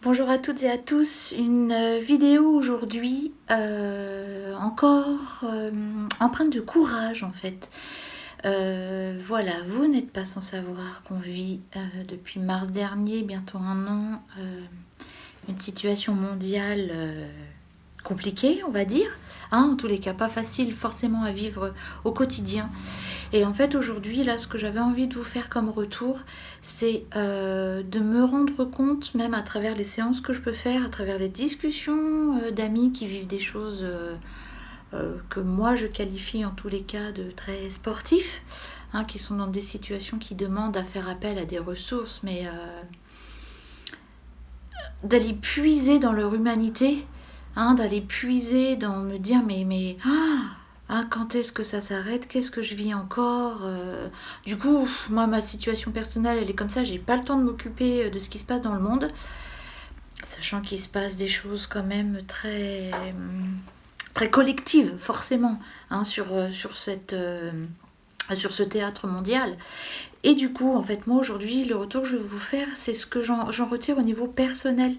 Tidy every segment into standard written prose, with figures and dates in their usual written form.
Bonjour à toutes et à tous, une vidéo aujourd'hui encore empreinte de courage en fait. Voilà, vous n'êtes pas sans savoir qu'on vit depuis mars dernier, bientôt un an, une situation mondiale compliquée on va dire, en tous les cas pas facile forcément à vivre au quotidien. Et en fait aujourd'hui là ce que j'avais envie de vous faire comme retour c'est de me rendre compte même à travers les séances que je peux faire, à travers les discussions d'amis qui vivent des choses que moi je qualifie en tous les cas de très sportifs, qui sont dans des situations qui demandent à faire appel à des ressources mais d'aller puiser dans leur humanité, d'aller puiser dans me dire quand est-ce que ça s'arrête? Qu'est-ce que je vis encore? Du coup, moi, ma situation personnelle, elle est comme ça. J'ai pas le temps de m'occuper de ce qui se passe dans le monde, sachant qu'il se passe des choses quand même très, très collectives, forcément, sur ce théâtre mondial. Et du coup, en fait, moi aujourd'hui, le retour que je vais vous faire, c'est ce que j'en retire au niveau personnel.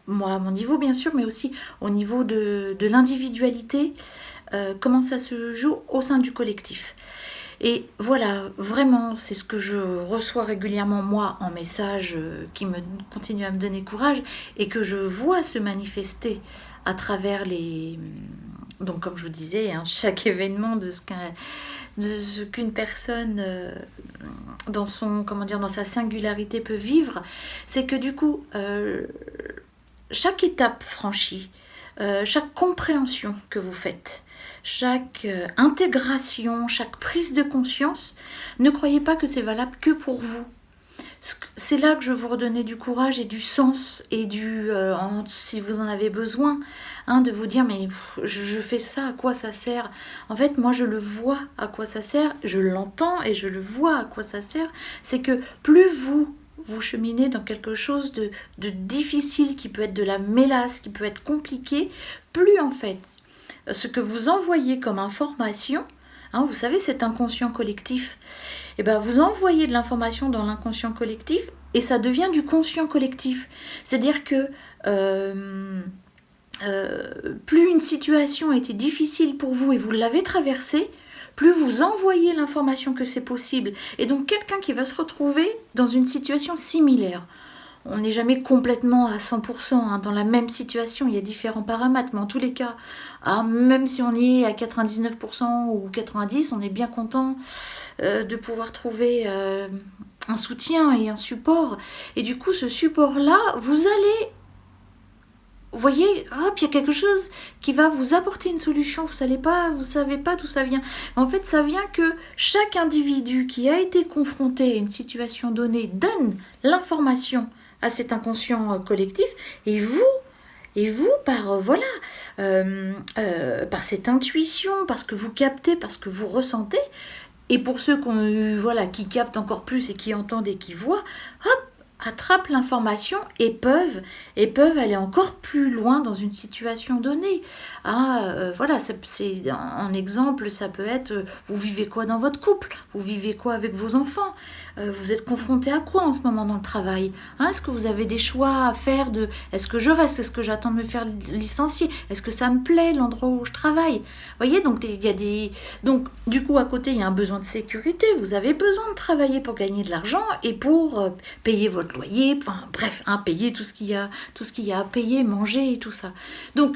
Moi, à mon niveau, bien sûr, mais aussi au niveau de l'individualité, comment ça se joue au sein du collectif. Et voilà, vraiment, c'est ce que je reçois régulièrement, moi, en message qui me continue à me donner courage et que je vois se manifester à travers les... Donc, comme je vous disais, chaque événement de ce qu'une personne dans sa singularité peut vivre, c'est que du coup, chaque étape franchie, chaque compréhension que vous faites, chaque intégration, chaque prise de conscience, ne croyez pas que c'est valable que pour vous. C'est là que je vous redonnais du courage et du sens et si vous en avez besoin, de vous dire mais je fais ça, à quoi ça sert? En fait, moi je le vois à quoi ça sert, je l'entends et je le vois à quoi ça sert. C'est que plus vous cheminez dans quelque chose de difficile, qui peut être de la mélasse, qui peut être compliqué, plus en fait ce que vous envoyez comme information, vous savez, cet inconscient collectif, et ben vous envoyez de l'information dans l'inconscient collectif et ça devient du conscient collectif. C'est-à-dire que plus une situation était difficile pour vous et vous l'avez traversée, plus vous envoyez l'information que c'est possible. Et donc quelqu'un qui va se retrouver dans une situation similaire, on n'est jamais complètement à 100% dans la même situation, il y a différents paramètres, mais en tous les cas, même si on y est à 99% ou 90%, on est bien content de pouvoir trouver un soutien et un support. Et du coup, ce support-là, vous allez... Vous voyez, hop, il y a quelque chose qui va vous apporter une solution. Vous savez pas d'où ça vient. Mais en fait, ça vient que chaque individu qui a été confronté à une situation donnée donne l'information à cet inconscient collectif, et vous par cette intuition, parce que vous captez, parce que vous ressentez, et pour ceux qui captent encore plus et qui entendent et qui voient, hop, attrapent l'information et peuvent aller encore plus loin dans une situation donnée. En exemple, ça peut être vous vivez quoi dans votre couple, vous vivez quoi avec vos enfants, vous êtes confronté à quoi en ce moment dans le travail, est-ce que vous avez des choix à faire de est-ce que je reste, est-ce que j'attends de me faire licencier, est-ce que ça me plaît l'endroit où je travaille, voyez, donc il y a des donc du coup à côté il y a un besoin de sécurité, vous avez besoin de travailler pour gagner de l'argent et pour payer votre loyer, enfin bref, payer tout ce qu'il y a à payer, manger et tout ça. Donc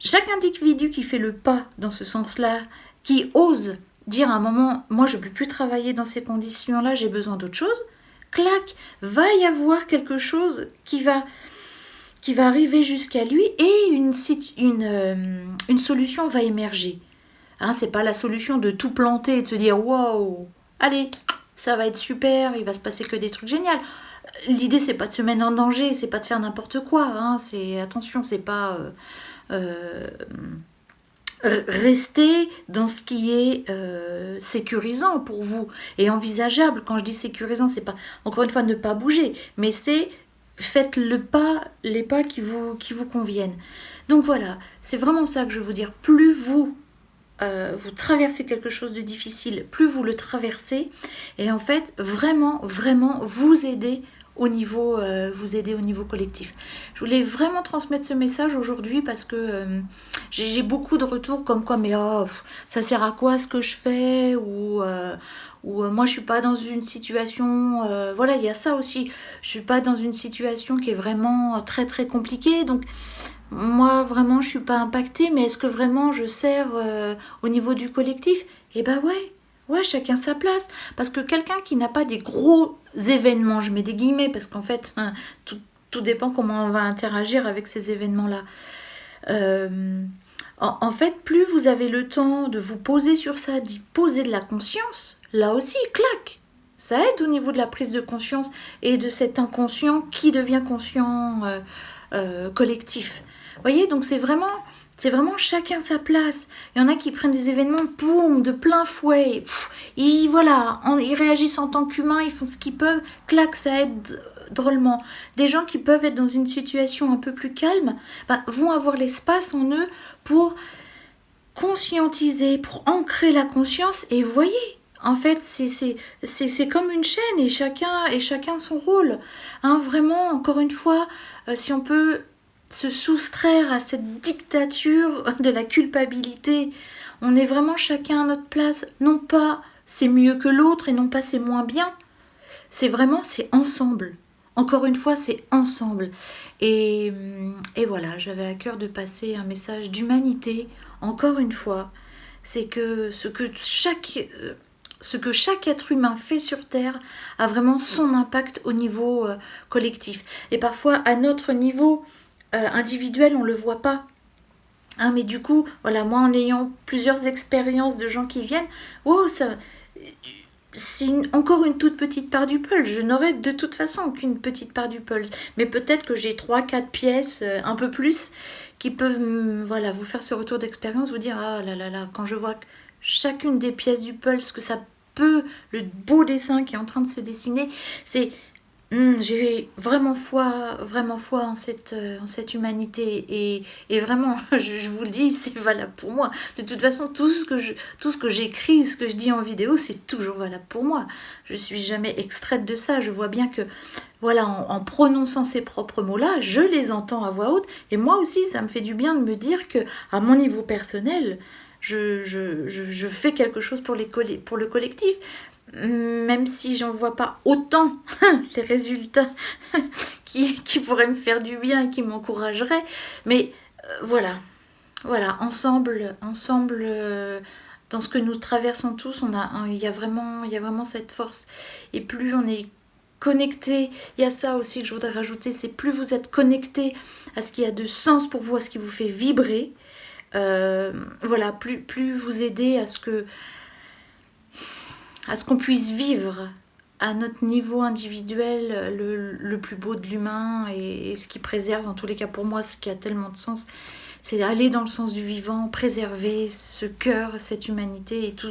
chaque individu qui fait le pas dans ce sens-là, qui ose dire à un moment, moi je ne peux plus travailler dans ces conditions-là, j'ai besoin d'autre chose, clac, va y avoir quelque chose qui va arriver jusqu'à lui et une solution va émerger. C'est pas la solution de tout planter et de se dire waouh, allez, ça va être super, il va se passer que des trucs géniaux. L'idée c'est pas de se mettre en danger, c'est pas de faire n'importe quoi, attention, c'est pas rester dans ce qui est sécurisant pour vous et envisageable. Quand je dis sécurisant, c'est pas encore une fois ne pas bouger, mais c'est faites les pas qui vous conviennent. Donc voilà, c'est vraiment ça que je veux vous dire. Plus vous traversez quelque chose de difficile, plus vous le traversez, et en fait, vraiment, vraiment vous aidez vous aider au niveau collectif. Je voulais vraiment transmettre ce message aujourd'hui parce que j'ai beaucoup de retours comme quoi, mais oh, ça sert à quoi ce que je fais, ou moi je suis pas dans une situation, voilà, il y a ça aussi, je suis pas dans une situation qui est vraiment très très compliquée, donc moi vraiment je suis pas impactée, mais est-ce que vraiment je sers au niveau du collectif? Eh ben ouais. Ouais, chacun sa place. Parce que quelqu'un qui n'a pas des gros événements, je mets des guillemets, parce qu'en fait, tout dépend comment on va interagir avec ces événements-là. En fait, plus vous avez le temps de vous poser sur ça, d'y poser de la conscience, là aussi, clac, ça aide au niveau de la prise de conscience et de cet inconscient qui devient conscient collectif. Vous voyez, donc c'est vraiment chacun sa place. Il y en a qui prennent des événements, boum, de plein fouet. Ils réagissent en tant qu'humains, ils font ce qu'ils peuvent, clac, ça aide drôlement. Des gens qui peuvent être dans une situation un peu plus calme, vont avoir l'espace en eux pour conscientiser, pour ancrer la conscience. Et vous voyez, en fait, c'est comme une chaîne et chacun son rôle. Hein, vraiment, encore une fois, si on peut se soustraire à cette dictature de la culpabilité, on est vraiment chacun à notre place. Non pas c'est mieux que l'autre et non pas c'est moins bien. C'est ensemble. Encore une fois, c'est ensemble. Et voilà, j'avais à cœur de passer un message d'humanité. Encore une fois, c'est que ce que chaque être humain fait sur Terre a vraiment son impact au niveau collectif. Et parfois, à notre niveau individuel, on ne le voit pas. Hein, mais du coup, voilà, moi en ayant plusieurs expériences de gens qui viennent, c'est encore une toute petite part du puzzle. Je n'aurai de toute façon qu'une petite part du puzzle. Mais peut-être que j'ai 3-4 pièces, un peu plus, qui peuvent vous faire ce retour d'expérience, vous dire, ah là là là, quand je vois chacune des pièces du puzzle, ce que ça peut, le beau dessin qui est en train de se dessiner, c'est... j'ai vraiment foi en cette humanité et vraiment, je vous le dis, c'est valable pour moi. De toute façon, tout ce que j'écris, ce que je dis en vidéo, c'est toujours valable pour moi. Je suis jamais extraite de ça. Je vois bien que, voilà, en prononçant ces propres mots-là, je les entends à voix haute. Et moi aussi, ça me fait du bien de me dire que, à mon niveau personnel, je fais quelque chose pour le collectif. Même si j'en vois pas autant les résultats qui pourraient me faire du bien et qui m'encourageraient, mais voilà, ensemble, dans ce que nous traversons tous, il y a vraiment cette force. Et plus on est connecté, il y a ça aussi que je voudrais rajouter, c'est plus vous êtes connecté à ce qui a de sens pour vous, à ce qui vous fait vibrer, plus vous aidez à ce qu'on puisse vivre à notre niveau individuel le plus beau de l'humain et ce qui préserve, en tous les cas pour moi, ce qui a tellement de sens, c'est aller dans le sens du vivant, préserver ce cœur, cette humanité et tout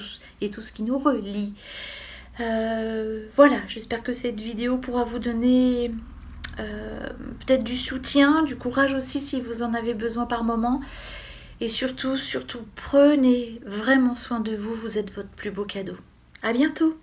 ce qui nous relie. Voilà, j'espère que cette vidéo pourra vous donner peut-être du soutien, du courage aussi si vous en avez besoin par moment. Et surtout, prenez vraiment soin de vous, vous êtes votre plus beau cadeau. À bientôt!